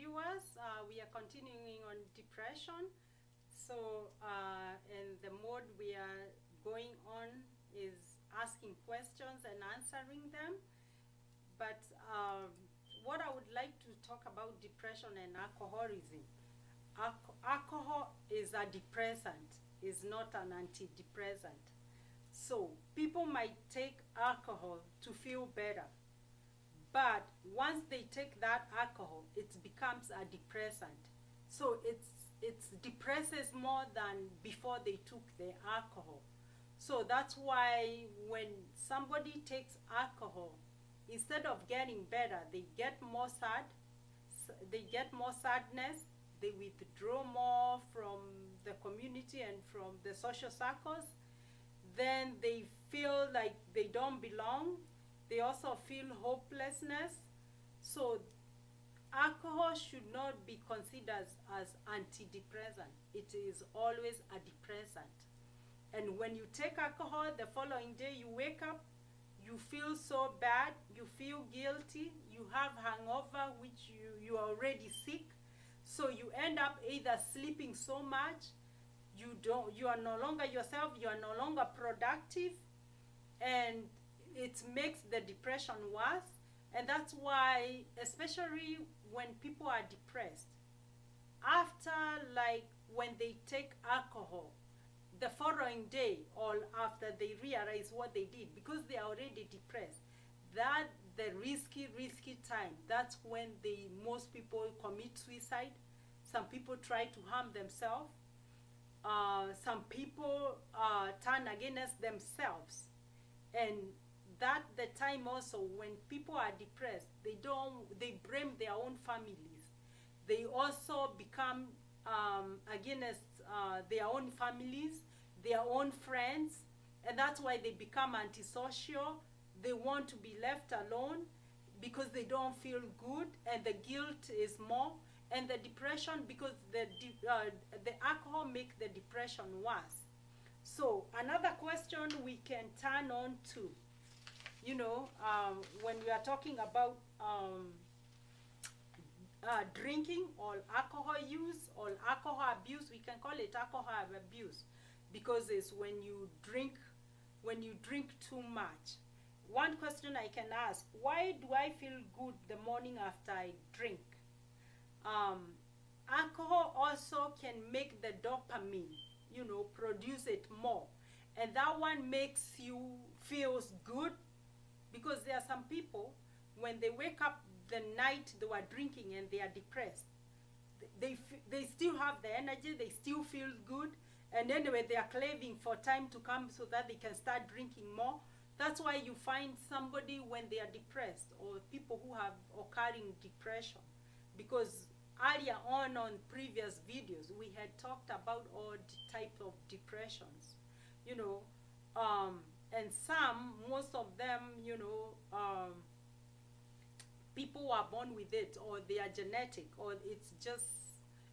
viewers. We are continuing on depression. So, and the mode we are going on is asking questions and answering them. But what I would like to talk about depression and alcoholism. Alcohol is a depressant, is not an antidepressant. So people might take alcohol to feel better. But once they take that alcohol, it becomes a depressant. So it depresses more than before they took the alcohol. So that's why when somebody takes alcohol, instead of getting better, they get more sad, they get more sadness, they withdraw more from the community and from the social circles. Then they feel like they don't belong. They also feel hopelessness. So alcohol should not be considered as antidepressant. It is always a depressant. And when you take alcohol, the following day you wake up, you feel so bad, you feel guilty, you have hangover, which you are already sick. So you end up either sleeping so much, you are no longer yourself, you are no longer productive, and it makes the depression worse. And that's why, especially when people are depressed, after, like, when they take alcohol, the following day or after they realize what they did, because they are already depressed, that the risky time, that's when most people commit suicide. Some people try to harm themselves. Some people turn against themselves. And that the time also when people are depressed, they blame their own families. They also become against their own families, their own friends, and that's why they become antisocial. They want to be left alone because they don't feel good, and the guilt is more, and the depression, because the alcohol makes the depression worse. So another question we can turn on to, when we are talking about drinking or alcohol use or alcohol abuse, we can call it alcohol abuse, because it's when you drink too much. One question I can ask: why do I feel good the morning after I drink? Alcohol also can make the dopamine, produce it more, and that one makes you feels good, because there are some people, when they wake up the night they were drinking and they are depressed, they still have the energy, they still feel good, and anyway they are craving for time to come so that they can start drinking more. That's why you find somebody when they are depressed, or people who have occurring depression, because earlier on previous videos we had talked about all types of depressions, and most of them, people are born with it, or they are genetic, or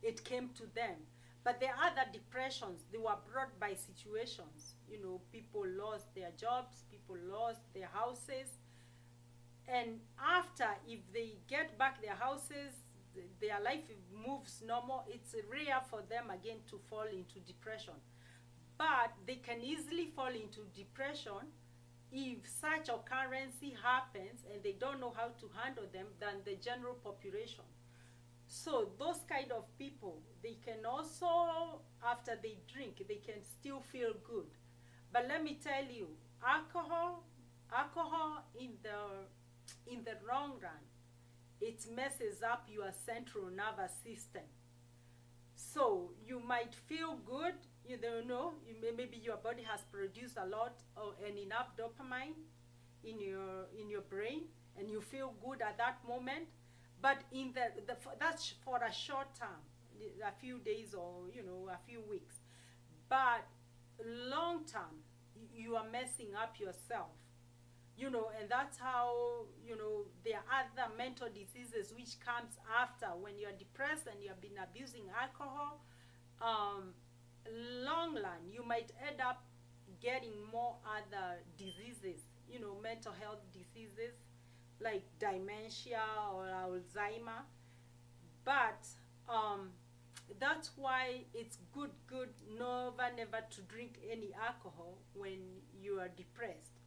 it came to them. But there are other depressions, they were brought by situations. People lost their jobs, people lost their houses, and after, if they get back their houses, their life moves normal, it's rare for them again to fall into depression. But they can easily fall into depression if such occurrence happens and they don't know how to handle them than the general population. So those kind of people, they can also, after they drink, they can still feel good. But let me tell you, alcohol in the long run, it messes up your central nervous system. So you might feel good, maybe your body has produced a lot and enough dopamine in your brain, and you feel good at that moment. But that's for a short term, a few days or a few weeks. But long term, you are messing up yourself. And that's how, there are other mental diseases which comes after when you're depressed and you have been abusing alcohol. Long run, you might end up getting more other diseases, mental health diseases like dementia or Alzheimer. But that's why it's good never to drink any alcohol when you are depressed.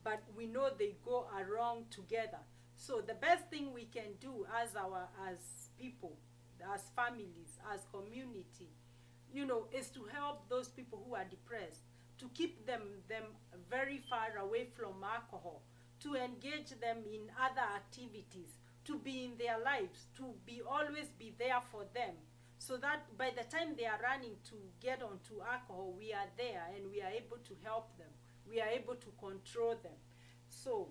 But we know they go along together. So the best thing we can do as people, as families, as community, is to help those people who are depressed, to keep them very far away from alcohol, to engage them in other activities, to be in their lives, to always be there for them, so that by the time they are running to get onto alcohol, we are there and we are able to help them. We are able to control them. So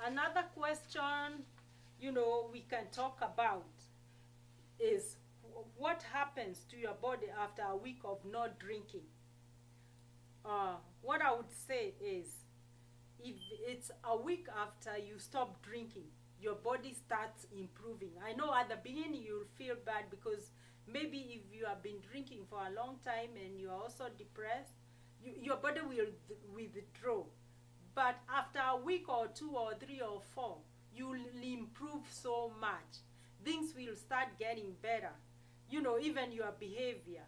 another question, we can talk about is what happens to your body after a week of not drinking. What I would say is, if it's a week after you stop drinking, your body starts improving. I know at the beginning you'll feel bad, because maybe if you have been drinking for a long time and you are also depressed, your body will withdraw. But after a week or 2 or 3 or 4, you will improve so much. Things will start getting better. Even your behavior.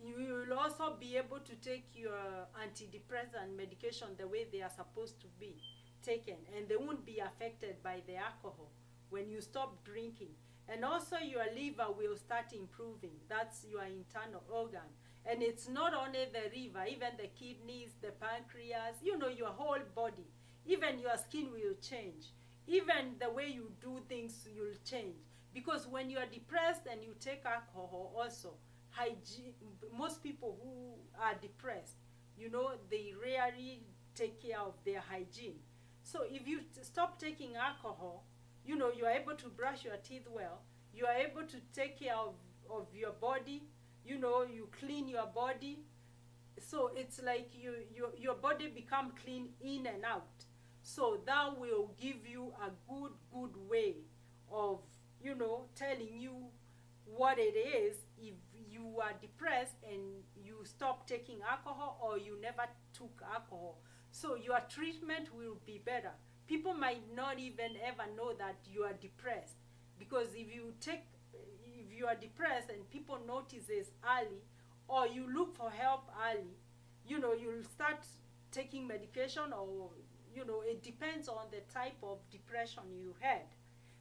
You will also be able to take your antidepressant medication the way they are supposed to be taken, and they won't be affected by the alcohol when you stop drinking. And also your liver will start improving. That's your internal organ. And it's not only the liver, even the kidneys, the pancreas, your whole body. Even your skin will change. Even the way you do things will change. Because when you are depressed and you take alcohol also, most people who are depressed, they rarely take care of their hygiene. So if you stop taking alcohol, you are able to brush your teeth well. You are able to take care of your body. You clean your body. So it's like your body become clean in and out. So that will give you a good way of, telling you what it is if you are depressed and you stop taking alcohol, or you never took alcohol. So your treatment will be better. People might not even ever know that you are depressed, because if you are depressed and people notice it early, or you look for help early, you'll start taking medication, or it depends on the type of depression you had.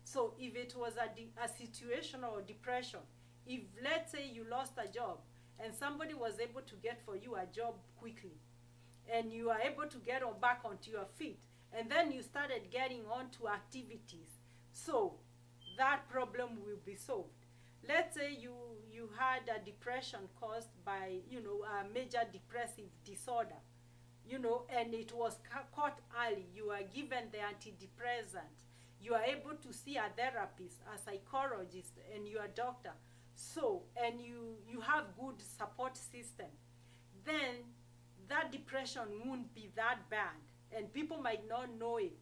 So if it was a situational depression, if let's say you lost a job and somebody was able to get for you a job quickly, and you are able to get back onto your feet, and then you started getting onto activities, so that problem will be solved. Let's say you had a depression caused by a major depressive disorder, and it was caught early. You are given the antidepressant. You are able to see a therapist, a psychologist, and your doctor. So, and you have good support system, then that depression won't be that bad, and people might not know it,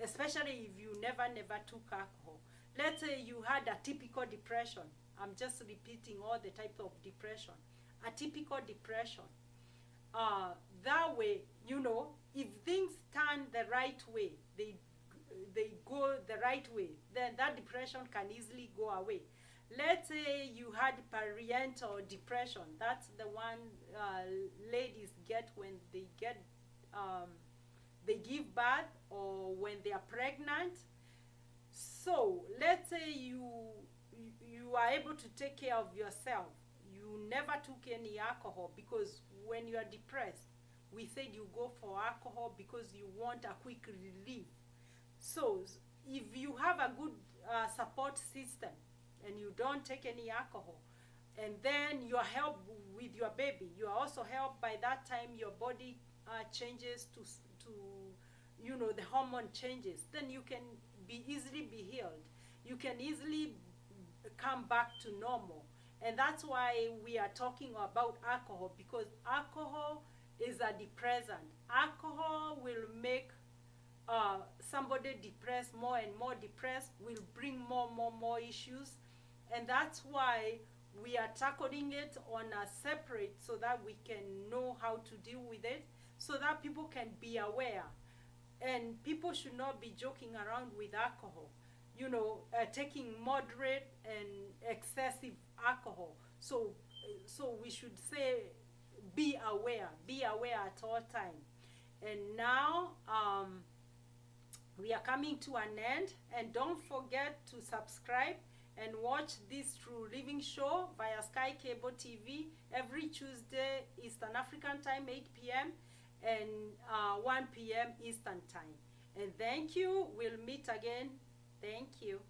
especially if you never took alcohol. Let's say you had a typical depression. I'm just repeating all the types of depression. A typical depression. That way, if things turn the right way, they go the right way, then that depression can easily go away. Let's say you had parental depression. That's the one ladies get when they give birth, or when they are pregnant. So let's say you are able to take care of yourself. You never took any alcohol, because when you are depressed, we said you go for alcohol because you want a quick relief. So if you have a good support system and you don't take any alcohol, and then you are helped with your baby, you are also helped by that time your body changes to the hormone changes, then you can easily be healed. You can easily come back to normal. And that's why we are talking about alcohol, because alcohol is a depressant. Alcohol will make somebody depressed, more and more depressed, will bring more issues. And that's why we are tackling it on a separate, so that we can know how to deal with it, so that people can be aware. And people should not be joking around with alcohol. taking moderate and excessive alcohol. So we should say be aware at all time. And now we are coming to an end, and don't forget to subscribe and watch this True Living show via Sky Cable TV every Tuesday Eastern African time, 8 p.m. and 1 p.m. Eastern time. And thank you. We'll meet again. Thank you.